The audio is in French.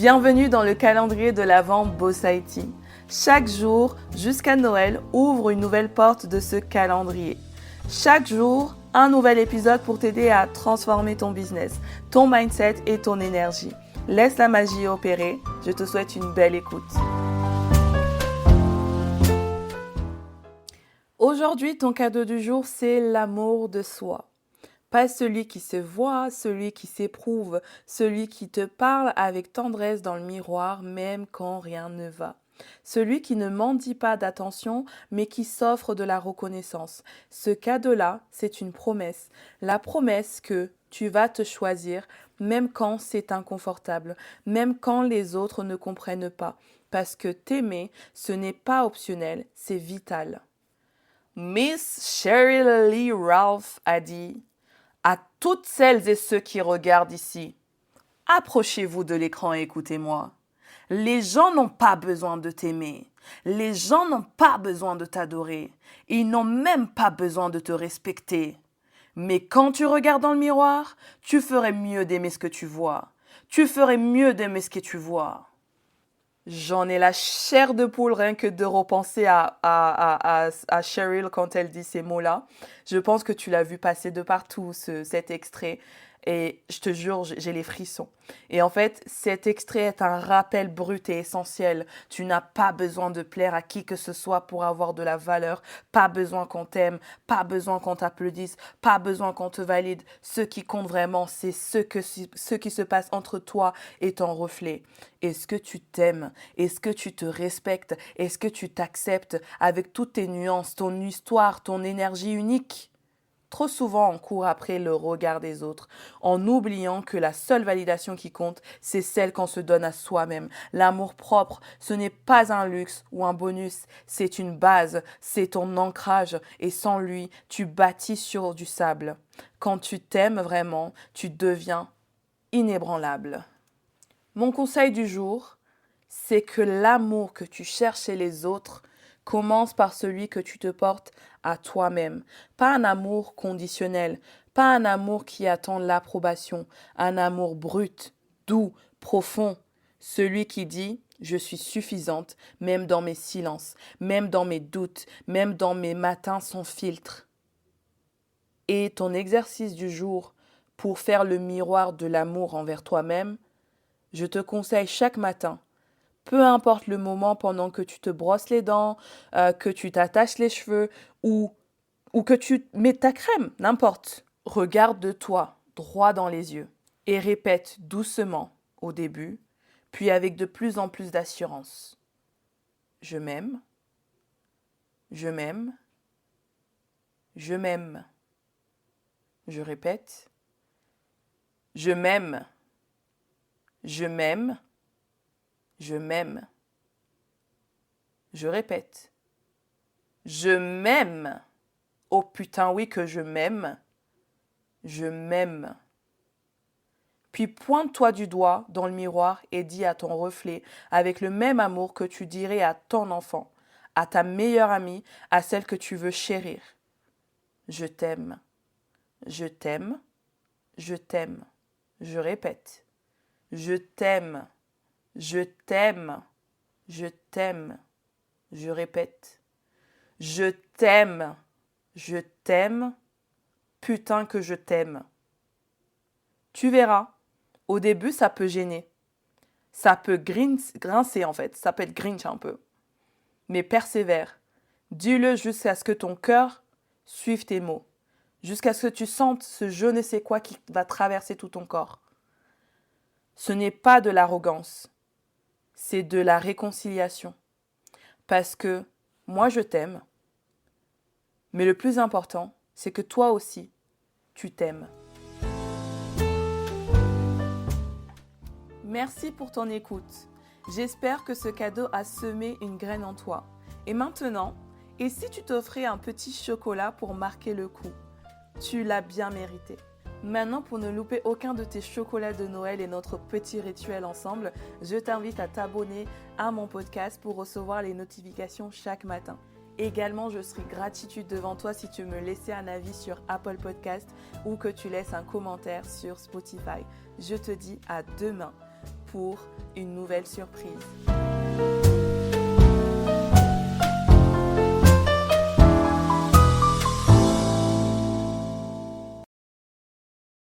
Bienvenue dans le calendrier de l'Avent Bossaïti. Chaque jour, jusqu'à Noël, ouvre une nouvelle porte de ce calendrier. Chaque jour, un nouvel épisode pour t'aider à transformer ton business, ton mindset et ton énergie. Laisse la magie opérer. Je te souhaite une belle écoute. Aujourd'hui, ton cadeau du jour, c'est l'amour de soi. Pas celui qui se voit, celui qui s'éprouve, celui qui te parle avec tendresse dans le miroir, même quand rien ne va. Celui qui ne mendie pas d'attention, mais qui s'offre de la reconnaissance. Ce cadeau-là, c'est une promesse. La promesse que tu vas te choisir, même quand c'est inconfortable, même quand les autres ne comprennent pas. Parce que t'aimer, ce n'est pas optionnel, c'est vital. Miss Sheryl Lee Ralph a dit: à toutes celles et ceux qui regardent ici, approchez-vous de l'écran et écoutez-moi. Les gens n'ont pas besoin de t'aimer. Les gens n'ont pas besoin de t'adorer. Ils n'ont même pas besoin de te respecter. Mais quand tu regardes dans le miroir, tu ferais mieux d'aimer ce que tu vois. Tu ferais mieux d'aimer ce que tu vois. J'en ai la chair de poule rien que de repenser à Sheryl quand elle dit ces mots-là. Je pense que tu l'as vu passer de partout, cet extrait. Et je te jure, j'ai les frissons. Et en fait, cet extrait est un rappel brut et essentiel. Tu n'as pas besoin de plaire à qui que ce soit pour avoir de la valeur. Pas besoin qu'on t'aime, pas besoin qu'on t'applaudisse, pas besoin qu'on te valide. Ce qui compte vraiment, c'est ce qui se passe entre toi et ton reflet. Est-ce que tu t'aimes? Est-ce que tu te respectes? Est-ce que tu t'acceptes avec toutes tes nuances, ton histoire, ton énergie unique? Trop souvent, on court après le regard des autres, en oubliant que la seule validation qui compte, c'est celle qu'on se donne à soi-même. L'amour propre, ce n'est pas un luxe ou un bonus, c'est une base, c'est ton ancrage, et sans lui, tu bâtis sur du sable. Quand tu t'aimes vraiment, tu deviens inébranlable. Mon conseil du jour, c'est que l'amour que tu cherches chez les autres commence par celui que tu te portes à toi-même. Pas un amour conditionnel, pas un amour qui attend l'approbation, un amour brut, doux, profond. Celui qui dit « je suis suffisante » même dans mes silences, même dans mes doutes, même dans mes matins sans filtre. Et ton exercice du jour pour faire le miroir de l'amour envers toi-même, je te conseille chaque matin, peu importe le moment pendant que tu te brosses les dents, que tu t'attaches les cheveux ou que tu mets ta crème, n'importe. Regarde-toi droit dans les yeux et répète doucement au début, puis avec de plus en plus d'assurance. Je m'aime, je m'aime, je m'aime. Je répète, je m'aime, je m'aime, je m'aime. Je répète, je m'aime. Oh putain oui que je m'aime. Je m'aime. Puis pointe-toi du doigt dans le miroir et dis à ton reflet avec le même amour que tu dirais à ton enfant, à ta meilleure amie, à celle que tu veux chérir. Je t'aime. Je t'aime. Je t'aime. Je répète. Je t'aime. Je t'aime. Je t'aime. Je répète. Je t'aime. Je t'aime. Putain que je t'aime. Tu verras, au début ça peut gêner. Ça peut grincer en fait, ça peut être grinch un peu. Mais persévère. Dis-le jusqu'à ce que ton cœur suive tes mots. Jusqu'à ce que tu sentes ce je ne sais quoi qui va traverser tout ton corps. Ce n'est pas de l'arrogance, c'est de la réconciliation. Parce que moi je t'aime, mais le plus important, c'est que toi aussi, tu t'aimes. Merci pour ton écoute. J'espère que ce cadeau a semé une graine en toi. Et maintenant, et si tu t'offrais un petit chocolat pour marquer le coup? Tu l'as bien mérité. Maintenant, pour ne louper aucun de tes chocolats de Noël et notre petit rituel ensemble, je t'invite à t'abonner à mon podcast pour recevoir les notifications chaque matin. Également, je serai gratitude devant toi si tu me laissais un avis sur Apple Podcast ou que tu laisses un commentaire sur Spotify. Je te dis à demain. pour une nouvelle surprise.